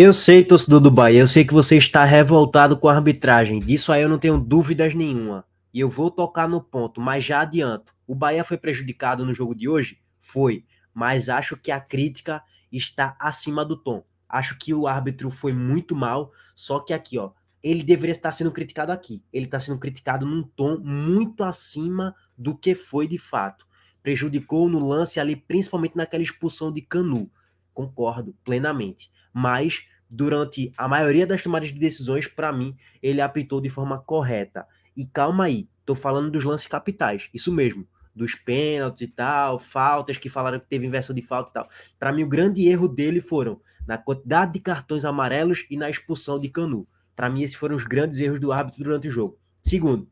Eu sei, torcedor do Bahia, eu sei que você está revoltado com a arbitragem. Disso aí eu não tenho dúvidas nenhuma. E eu vou tocar no ponto, mas já adianto. O Bahia foi prejudicado no jogo de hoje? Foi. Mas acho que a crítica está acima do tom. Acho que o árbitro foi muito mal, só que aqui, ó, ele deveria estar sendo criticado aqui. Ele está sendo criticado num tom muito acima do que foi de fato. Prejudicou no lance ali, principalmente naquela expulsão de Canu. Concordo plenamente. Mas durante a maioria das tomadas de decisões, para mim, ele apitou de forma correta. E calma aí, tô falando dos lances capitais, isso mesmo, dos pênaltis e tal, faltas que falaram que teve inversão de falta e tal. Para mim, o grande erro dele foram na quantidade de cartões amarelos e na expulsão de Canu. Para mim, esses foram os grandes erros do árbitro durante o jogo. Segundo,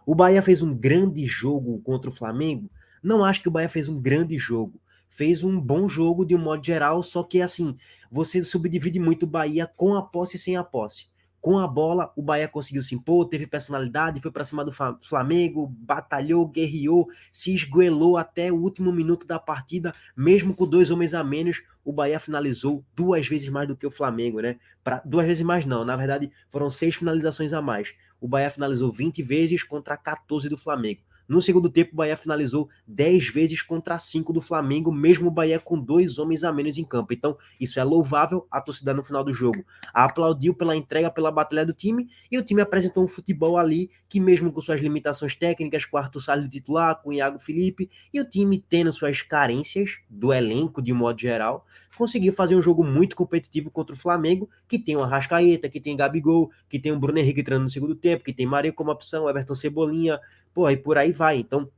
o Bahia fez um grande jogo contra o Flamengo? Não acho que o Bahia fez um grande jogo. Fez um bom jogo de um modo geral, só que assim, você subdivide muito o Bahia com a posse e sem a posse. Com a bola, o Bahia conseguiu se impor, teve personalidade, foi para cima do Flamengo, batalhou, guerreou, se esgoelou até o último minuto da partida, mesmo com dois homens a menos, o Bahia finalizou duas vezes mais do que o Flamengo, né? Duas vezes mais não, na verdade foram 6 finalizações a mais. O Bahia finalizou 20 vezes contra 14 do Flamengo. No segundo tempo, o Bahia finalizou 10 vezes contra 5 do Flamengo, mesmo o Bahia com dois homens a menos em campo. Então, isso é louvável. A torcida no final do jogo aplaudiu pela entrega, pela batalha do time, e o time apresentou um futebol ali que, mesmo com suas limitações técnicas, com o Arthur Salles titular, com o Iago Felipe, e o time tendo suas carências do elenco de um modo geral, conseguiu fazer um jogo muito competitivo contra o Flamengo, que tem o Arrascaeta, que tem o Gabigol, que tem o Bruno Henrique entrando no segundo tempo, que tem Maria como opção, Everton Cebolinha, pô, e por aí vai. Então,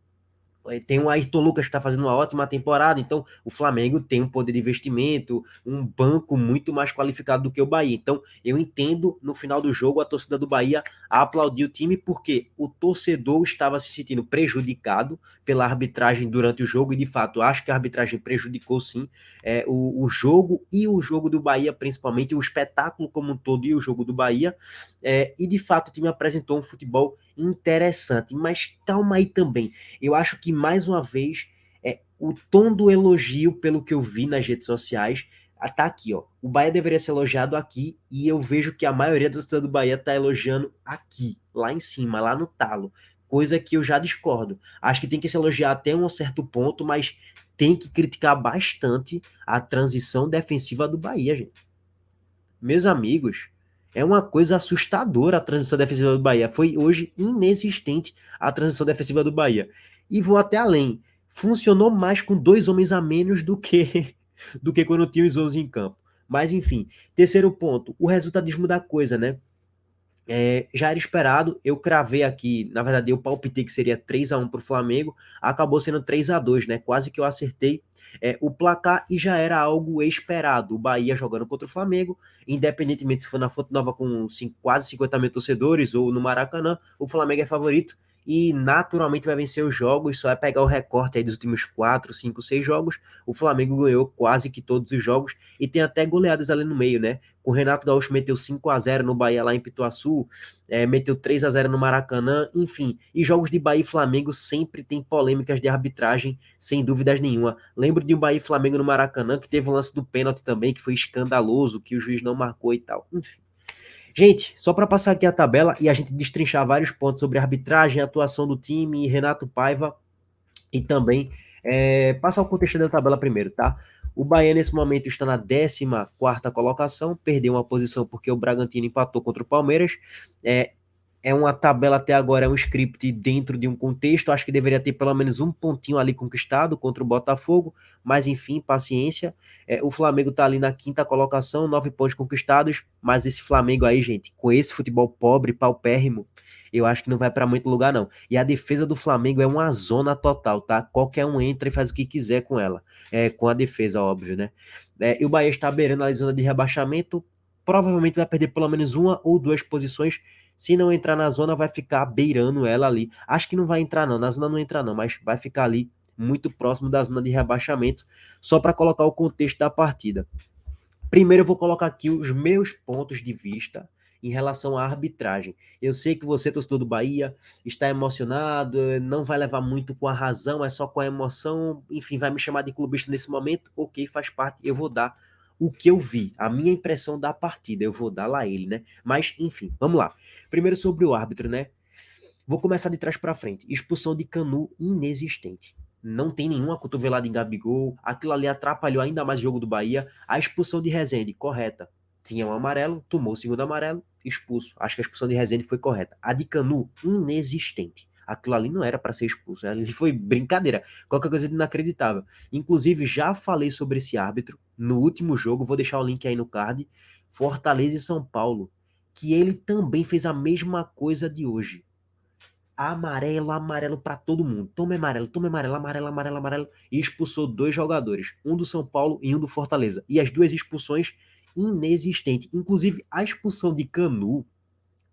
tem o Ayrton Lucas que está fazendo uma ótima temporada, então o Flamengo tem um poder de investimento, um banco muito mais qualificado do que o Bahia. Então eu entendo no final do jogo a torcida do Bahia aplaudir o time porque o torcedor estava se sentindo prejudicado pela arbitragem durante o jogo e de fato acho que a arbitragem prejudicou sim o jogo e o jogo do Bahia principalmente, o espetáculo como um todo e o jogo do Bahia e de fato o time apresentou um futebol interessante, mas calma aí também. Eu acho que, mais uma vez, o tom do elogio, pelo que eu vi nas redes sociais, tá aqui, ó. O Bahia deveria ser elogiado aqui, e eu vejo que a maioria do torcedor do Bahia tá elogiando aqui, lá em cima, lá no talo. Coisa que eu já discordo. Acho que tem que se elogiar até um certo ponto, mas tem que criticar bastante a transição defensiva do Bahia, gente. Meus amigos, é uma coisa assustadora a transição defensiva do Bahia. Foi hoje inexistente a transição defensiva do Bahia. E vou até além. Funcionou mais com dois homens a menos do que do que quando tinha os 11 em campo. Mas enfim, terceiro ponto, o resultadismo da coisa, né? Já era esperado, eu cravei aqui, na verdade eu palpitei que seria 3-1 para o Flamengo, acabou sendo 3-2, né? Quase que eu acertei o placar e já era algo esperado. O Bahia jogando contra o Flamengo, independentemente se for na Fonte Nova com quase 50 mil torcedores ou no Maracanã, o Flamengo é favorito e naturalmente vai vencer os jogos, só é pegar o recorte aí dos últimos 4, 5, 6 jogos, o Flamengo ganhou quase que todos os jogos e tem até goleadas ali no meio, né? O Renato Gaúcho meteu 5-0 no Bahia lá em Pituaçu, meteu 3-0 no Maracanã, enfim. E jogos de Bahia e Flamengo sempre tem polêmicas de arbitragem, sem dúvidas nenhuma. Lembro de um Bahia e Flamengo no Maracanã, que teve o lance do pênalti também, que foi escandaloso, que o juiz não marcou e tal. Enfim. Gente, só para passar aqui a tabela e a gente destrinchar vários pontos sobre arbitragem, atuação do time, Renato Paiva e também passar o contexto da tabela primeiro, tá? O Bahia, nesse momento, está na 14ª colocação, perdeu uma posição porque o Bragantino empatou contra o Palmeiras. É, é uma tabela até agora, é um script dentro de um contexto. Acho que deveria ter pelo menos um pontinho ali conquistado contra o Botafogo, mas enfim, paciência. O Flamengo tá ali na 5ª colocação, 9 pontos conquistados, mas esse Flamengo aí, gente, com esse futebol pobre, paupérrimo, eu acho que não vai para muito lugar, não. E a defesa do Flamengo é uma zona total, tá? Qualquer um entra e faz o que quiser com ela. Com a defesa, óbvio, né? E o Bahia está beirando a zona de rebaixamento, provavelmente vai perder pelo menos uma ou duas posições. Se não entrar na zona, vai ficar beirando ela ali. Acho que não vai entrar, não. Na zona não entra, não, mas vai ficar ali muito próximo da zona de rebaixamento, só para colocar o contexto da partida. Primeiro, eu vou colocar aqui os meus pontos de vista em relação à arbitragem. Eu sei que você, torcedor do Bahia, está emocionado, não vai levar muito com a razão, é só com a emoção, enfim, vai me chamar de clubista nesse momento, ok, faz parte, eu vou dar o que eu vi, a minha impressão da partida. Eu vou dar lá ele, né? Mas, enfim, vamos lá. Primeiro sobre o árbitro, né? Vou começar de trás para frente. Expulsão de Canu inexistente. Não tem nenhuma cotovelada em Gabigol. Aquilo ali atrapalhou ainda mais o jogo do Bahia. A expulsão de Rezende, correta. Tinha um amarelo, tomou o segundo amarelo, expulso. Acho que a expulsão de Rezende foi correta. A de Canu, inexistente. Aquilo ali não era para ser expulso. Ali foi brincadeira. Qualquer coisa de inacreditável. Inclusive, já falei sobre esse árbitro no último jogo. Vou deixar o link aí no card. Fortaleza e São Paulo. Que ele também fez a mesma coisa de hoje. Amarelo, amarelo para todo mundo. Toma amarelo, amarelo, amarelo, amarelo. E expulsou 2 jogadores. Um do São Paulo e um do Fortaleza. E as 2 expulsões inexistentes. Inclusive, a expulsão de Canu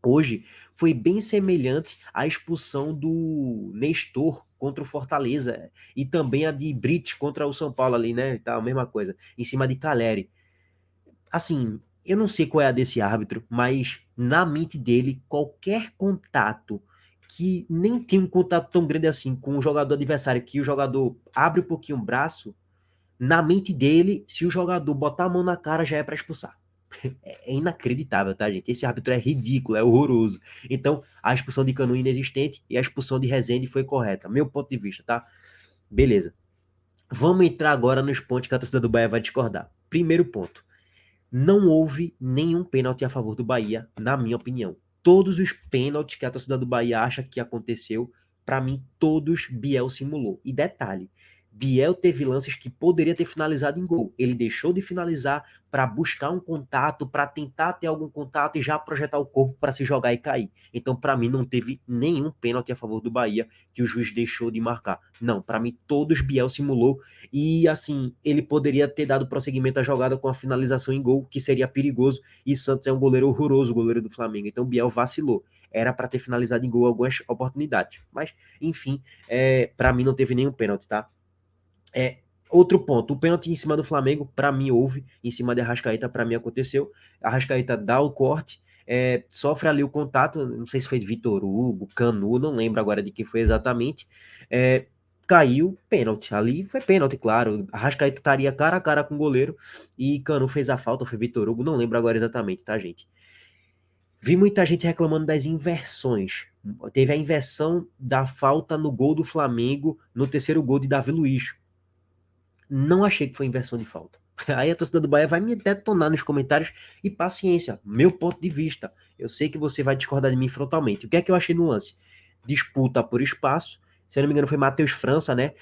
hoje foi bem semelhante à expulsão do Nestor contra o Fortaleza. E também a de Brit contra o São Paulo ali, né? Tá, a mesma coisa. Em cima de Caleri. Assim, eu não sei qual é a desse árbitro, mas na mente dele, qualquer contato que nem tem um contato tão grande assim com o jogador adversário, que o jogador abre um pouquinho o braço, na mente dele, se o jogador botar a mão na cara, já é para expulsar. É inacreditável, tá, gente? Esse árbitro é ridículo, é horroroso. Então, a expulsão de Canu inexistente e a expulsão de Rezende foi correta. Meu ponto de vista, tá? Beleza. Vamos entrar agora nos pontos que a torcida do Bahia vai discordar. Primeiro ponto. Não houve nenhum pênalti a favor do Bahia, na minha opinião. Todos os pênaltis que a torcida do Bahia acha que aconteceu, para mim, todos Biel simulou. E detalhe, Biel teve lances que poderia ter finalizado em gol. Ele deixou de finalizar para buscar um contato, para tentar ter algum contato e já projetar o corpo para se jogar e cair. Então, para mim, não teve nenhum pênalti a favor do Bahia que o juiz deixou de marcar. Não, para mim, todos Biel simulou. E assim, ele poderia ter dado prosseguimento à jogada com a finalização em gol, que seria perigoso. E Santos é um goleiro horroroso, o goleiro do Flamengo. Então, Biel vacilou. Era para ter finalizado em gol algumas oportunidades. Mas, enfim, para mim não teve nenhum pênalti, tá? Outro ponto, o pênalti em cima do Flamengo, para mim houve, em cima de Arrascaeta, para mim aconteceu. Arrascaeta dá o corte, sofre ali o contato, não sei se foi de Vitor Hugo, Canu, não lembro agora de quem foi exatamente. Caiu, pênalti. Ali foi pênalti, claro. Arrascaeta estaria cara a cara com o goleiro e Canu fez a falta, foi Vitor Hugo, não lembro agora exatamente, tá, gente? Vi muita gente reclamando das inversões. Teve a inversão da falta no gol do Flamengo, no terceiro gol de Davi Luiz. Não achei que foi inversão de falta. Aí a torcida do Bahia vai me detonar nos comentários e paciência, meu ponto de vista. Eu sei que você vai discordar de mim frontalmente. O que é que eu achei no lance? Disputa por espaço. Se eu não me engano, foi Matheus França, né?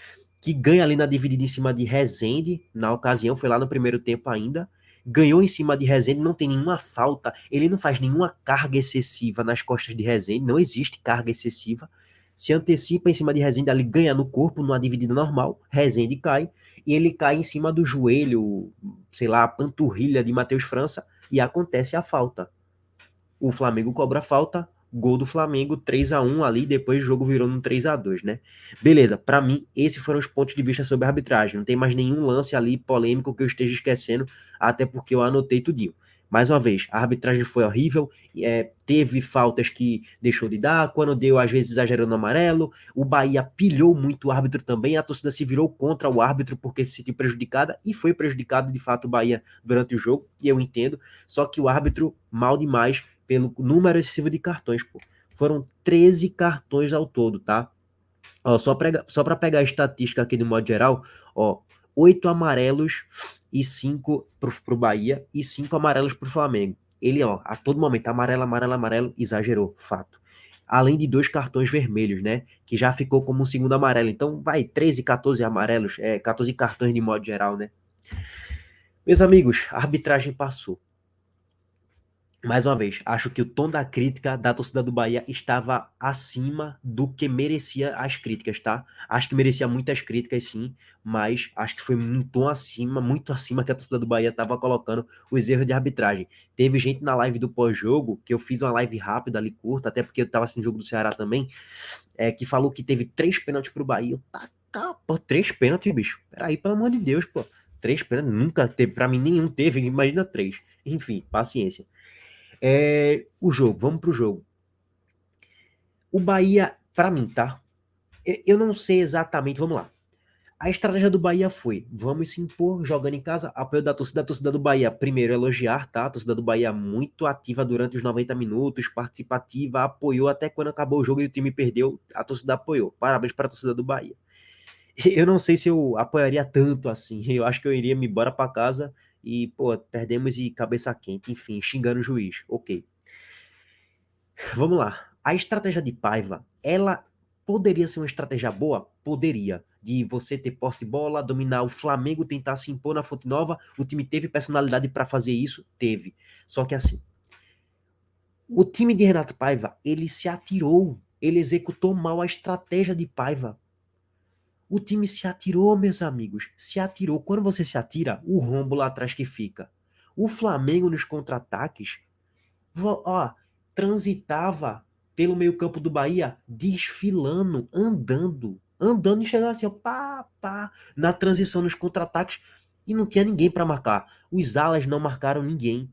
Que ganha ali na dividida em cima de Rezende, na ocasião, foi lá no primeiro tempo ainda. Ganhou em cima de Rezende, não tem nenhuma falta, ele não faz nenhuma carga excessiva nas costas de Rezende, não existe carga excessiva. Se antecipa em cima de Rezende, ali ganha no corpo, numa dividida normal, Rezende cai, e ele cai em cima do joelho, sei lá, a panturrilha de Matheus França, e acontece a falta. O Flamengo cobra a falta, gol do Flamengo, 3-1 ali, depois o jogo virou num 3-2, né? Beleza, para mim, esses foram os pontos de vista sobre a arbitragem. Não tem mais nenhum lance ali polêmico que eu esteja esquecendo, até porque eu anotei tudinho. Mais uma vez, a arbitragem foi horrível, teve faltas que deixou de dar, quando deu, às vezes exagerando no amarelo, o Bahia pilhou muito o árbitro também, a torcida se virou contra o árbitro porque se sentiu prejudicada, e foi prejudicado de fato o Bahia durante o jogo, e eu entendo, só que o árbitro, mal demais, pelo número excessivo de cartões, pô. Foram 13 cartões ao todo, tá? Ó, só para pegar a estatística aqui de modo geral, ó, 8 amarelos e 5 pro Bahia e 5 amarelos pro Flamengo. Ele, ó, a todo momento, amarelo, amarelo, amarelo, exagerou, fato. Além de 2 cartões vermelhos, né? Que já ficou como um segundo amarelo. Então, vai, 13, 14 amarelos, 14 cartões de modo geral, né? Meus amigos, a arbitragem passou. Mais uma vez, acho que o tom da crítica da torcida do Bahia estava acima do que merecia as críticas, tá? Acho que merecia muitas críticas, sim, mas acho que foi um tom acima, muito acima que a torcida do Bahia estava colocando os erros de arbitragem. Teve gente na live do pós-jogo, que eu fiz uma live rápida ali, curta, até porque eu estava assistindo o jogo do Ceará também, que falou que teve 3 pênaltis pro Bahia. Pô, 3 pênaltis, bicho. Peraí, pelo amor de Deus, pô. 3 pênaltis, nunca teve, pra mim nenhum teve, imagina 3. Enfim, paciência. O jogo, vamos pro jogo. O Bahia, pra mim, tá? Eu não sei exatamente, vamos lá. A estratégia do Bahia foi: vamos se impor jogando em casa, apoio da torcida. A torcida do Bahia, primeiro, elogiar, tá? A torcida do Bahia muito ativa durante os 90 minutos, participativa, apoiou até quando acabou o jogo e o time perdeu, a torcida apoiou. Parabéns para a torcida do Bahia. Eu não sei se eu apoiaria tanto assim. Eu acho que eu iria me embora para casa e, pô, perdemos e cabeça quente, enfim, xingando o juiz. Ok. Vamos lá. A estratégia de Paiva, ela poderia ser uma estratégia boa? Poderia. De você ter posse de bola, dominar o Flamengo, tentar se impor na Fonte Nova. O time teve personalidade para fazer isso? Teve. Só que assim, o time de Renato Paiva, ele se atirou. Ele executou mal a estratégia de Paiva. O time se atirou, meus amigos. Se atirou. Quando você se atira, o rombo lá atrás que fica. O Flamengo nos contra-ataques, ó, transitava pelo meio-campo do Bahia, desfilando, andando e chegava assim, ó, pá, pá, na transição nos contra-ataques e não tinha ninguém para marcar. Os alas não marcaram ninguém.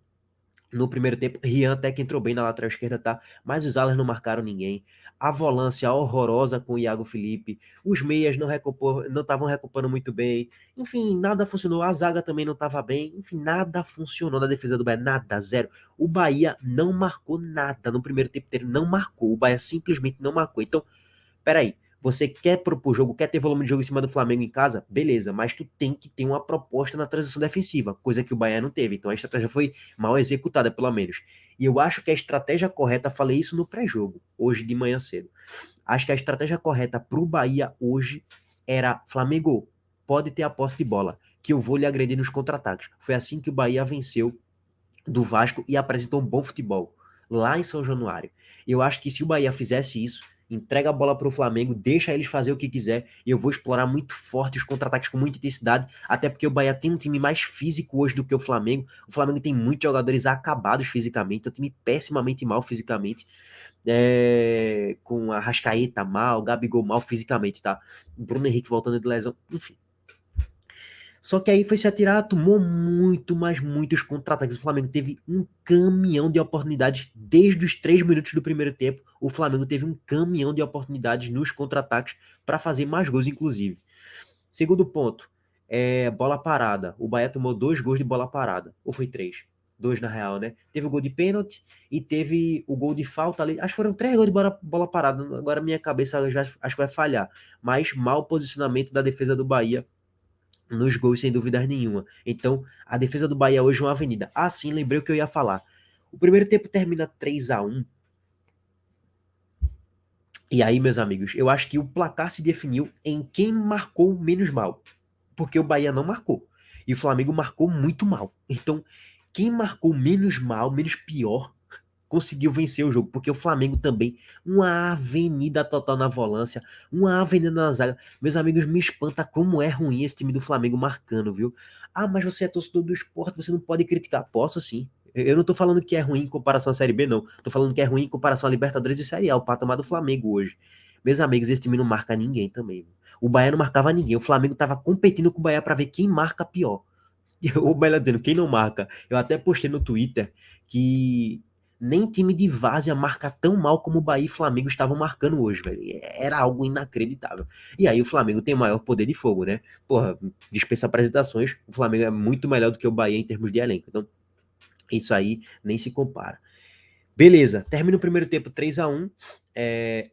No primeiro tempo, Rian até que entrou bem na lateral esquerda, tá? Mas os alas não marcaram ninguém. A volância horrorosa com o Iago Felipe. Os meias não estavam recuperando muito bem. Enfim, nada funcionou. A zaga também não estava bem. Enfim, nada funcionou na defesa do Bahia. Nada, zero. O Bahia não marcou nada. No primeiro tempo inteiro, não marcou. O Bahia simplesmente não marcou. Então, peraí, você quer propor jogo, quer ter volume de jogo em cima do Flamengo em casa? Beleza, mas tu tem que ter uma proposta na transição defensiva, coisa que o Bahia não teve. Então a estratégia foi mal executada, pelo menos. E eu acho que a estratégia correta, falei isso no pré-jogo, hoje de manhã cedo. Acho que a estratégia correta pro Bahia hoje era: Flamengo, pode ter a posse de bola, que eu vou lhe agredir nos contra-ataques. Foi assim que o Bahia venceu do Vasco e apresentou um bom futebol lá em São Januário. Eu acho que se o Bahia fizesse isso, entrega a bola para o Flamengo, deixa eles fazer o que quiser, e eu vou explorar muito forte os contra-ataques com muita intensidade, até porque o Bahia tem um time mais físico hoje do que o Flamengo. O Flamengo tem muitos jogadores acabados fisicamente, é um time pessimamente mal fisicamente, com a Rascaeta mal, Gabigol mal fisicamente, tá? Bruno Henrique voltando de lesão, enfim. Só que aí foi se atirar, tomou muito, mas muitos contra-ataques. O Flamengo teve um caminhão de oportunidades desde os 3 minutos do primeiro tempo. O Flamengo teve um caminhão de oportunidades nos contra-ataques para fazer mais gols, inclusive. Segundo ponto, bola parada. O Bahia tomou 2 gols de bola parada. Ou foi 3? 2 na real, né? Teve o gol de pênalti e teve o gol de falta ali. Acho que foram 3 gols de bola parada. Agora minha cabeça já acho que vai falhar. Mas mau posicionamento da defesa do Bahia nos gols, sem dúvida nenhuma. Então, a defesa do Bahia hoje é uma avenida. Ah, sim, lembrei o que eu ia falar. O primeiro tempo termina 3-1. E aí, meus amigos, eu acho que o placar se definiu em quem marcou menos mal. Porque o Bahia não marcou. E o Flamengo marcou muito mal. Então, quem marcou menos mal, menos pior, conseguiu vencer o jogo, porque o Flamengo também, uma avenida total na volância, uma avenida na zaga. Meus amigos, me espanta como é ruim esse time do Flamengo marcando, viu? Ah, mas você é torcedor do esporte, você não pode criticar. Posso sim. Eu não tô falando que é ruim em comparação à Série B, não. Tô falando que é ruim em comparação à Libertadores e Série A, o patamar do Flamengo hoje. Meus amigos, esse time não marca ninguém também. O Bahia não marcava ninguém. O Flamengo tava competindo com o Bahia para ver quem marca pior. Ou melhor dizendo, quem não marca. Eu até postei no Twitter que nem time de várzea marca tão mal como o Bahia e Flamengo estavam marcando hoje, velho. Era algo inacreditável. E aí o Flamengo tem maior poder de fogo, né? Porra, dispensa apresentações. O Flamengo é muito melhor do que o Bahia em termos de elenco. Então, isso aí nem se compara. Beleza, termina o primeiro tempo 3-1.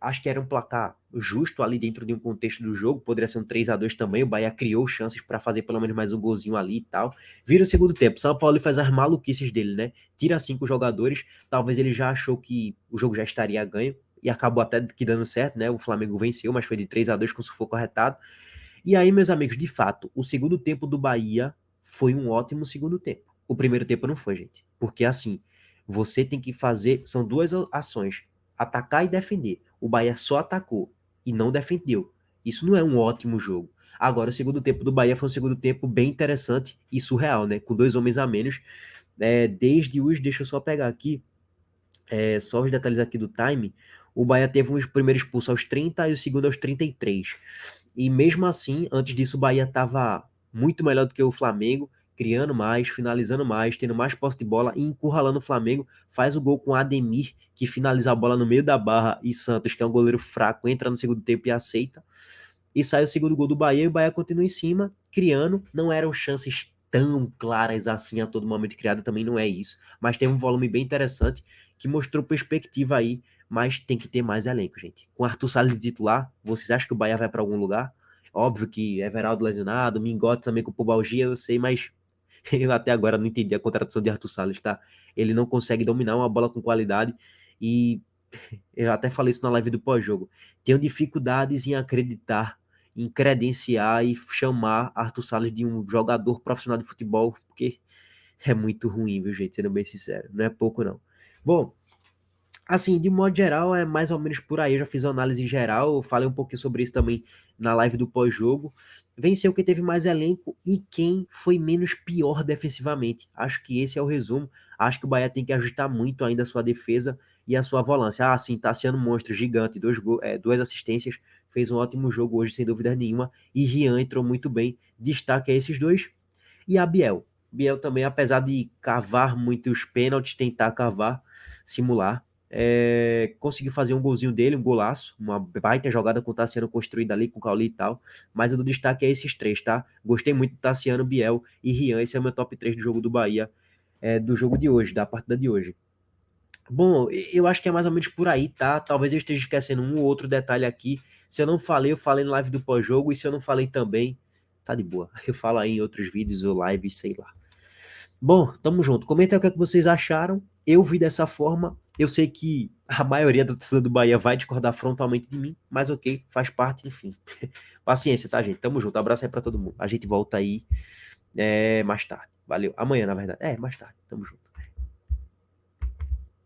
Acho que era um placar justo ali dentro de um contexto do jogo. Poderia ser um 3-2 também. O Bahia criou chances para fazer pelo menos mais um golzinho ali e tal. Vira o segundo tempo. São Paulo faz as maluquices dele, né? Tira 5 jogadores. Talvez ele já achou que o jogo já estaria ganho. E acabou até que dando certo, né? O Flamengo venceu, mas foi de 3-2 com sufoco arretado. E aí, meus amigos, de fato, o segundo tempo do Bahia foi um ótimo segundo tempo. O primeiro tempo não foi, gente. Porque assim, você tem que fazer. São duas ações: atacar e defender. O Bahia só atacou e não defendeu. Isso não é um ótimo jogo. Agora, o segundo tempo do Bahia foi um segundo tempo bem interessante e surreal, né? Com 2 homens a menos. Desde os. Deixa eu só pegar aqui. Só os detalhes aqui do time. O Bahia teve um primeiro expulso aos 30 e o segundo aos 33. E mesmo assim, antes disso, o Bahia estava muito melhor do que o Flamengo, criando mais, finalizando mais, tendo mais posse de bola e encurralando o Flamengo. Faz o gol com o Ademir, que finaliza a bola no meio da barra, e Santos, que é um goleiro fraco, entra no segundo tempo e aceita. e sai o segundo gol do Bahia, e o Bahia continua em cima, criando, não eram chances tão claras assim a todo momento criada, também não é isso, mas teve um volume bem interessante, que mostrou perspectiva aí, mas tem que ter mais elenco, gente. Com Arthur Salles de titular, vocês acham que o Bahia vai para algum lugar? Óbvio que Everaldo lesionado, Mingote também com pubalgia, eu sei, mas eu até agora não entendi a contratação de Arthur Salles, tá? Ele não consegue dominar uma bola com qualidade e eu até falei isso na live do pós-jogo. Tenho dificuldades em acreditar, em credenciar e chamar Arthur Salles de um jogador profissional de futebol, porque é muito ruim, viu, gente? Sendo bem sincero. Não é pouco, não. Bom, assim, de modo geral, é mais ou menos por aí. Eu já fiz uma análise geral, eu falei um pouquinho sobre isso também na live do pós-jogo. Venceu quem teve mais elenco e quem foi menos pior defensivamente. Acho que esse é o resumo. Acho que o Bahia tem que ajustar muito ainda a sua defesa e a sua volância. Ah, sim, Tassiano monstro, gigante, duas assistências, fez um ótimo jogo hoje, sem dúvida nenhuma. E Rian entrou muito bem. Destaque a esses dois. E a Biel. Biel também, apesar de cavar muitos pênaltis, tentar cavar, simular, conseguiu fazer um golzinho dele, um golaço, uma baita jogada com o Tassiano construída ali com o Cauli e tal, mas o do destaque é esses três, tá? Gostei muito do Tassiano, Biel e Rian, esse é o meu top 3 do jogo do Bahia, do jogo de hoje, da partida de hoje. Bom, eu acho que é mais ou menos por aí, tá? Talvez eu esteja esquecendo um ou outro detalhe aqui. Se eu não falei, eu falei na live do pós-jogo, e se eu não falei também, tá de boa. Eu falo aí em outros vídeos ou lives, sei lá. Bom, tamo junto. Comenta aí o que é que vocês acharam. Eu vi dessa forma. Eu sei que a maioria da torcida do Bahia vai discordar frontalmente de mim, mas ok, faz parte, enfim. Paciência, tá, gente? Tamo junto. Abraço aí pra todo mundo. A gente volta aí mais tarde. Valeu. Amanhã, na verdade. Mais tarde. Tamo junto.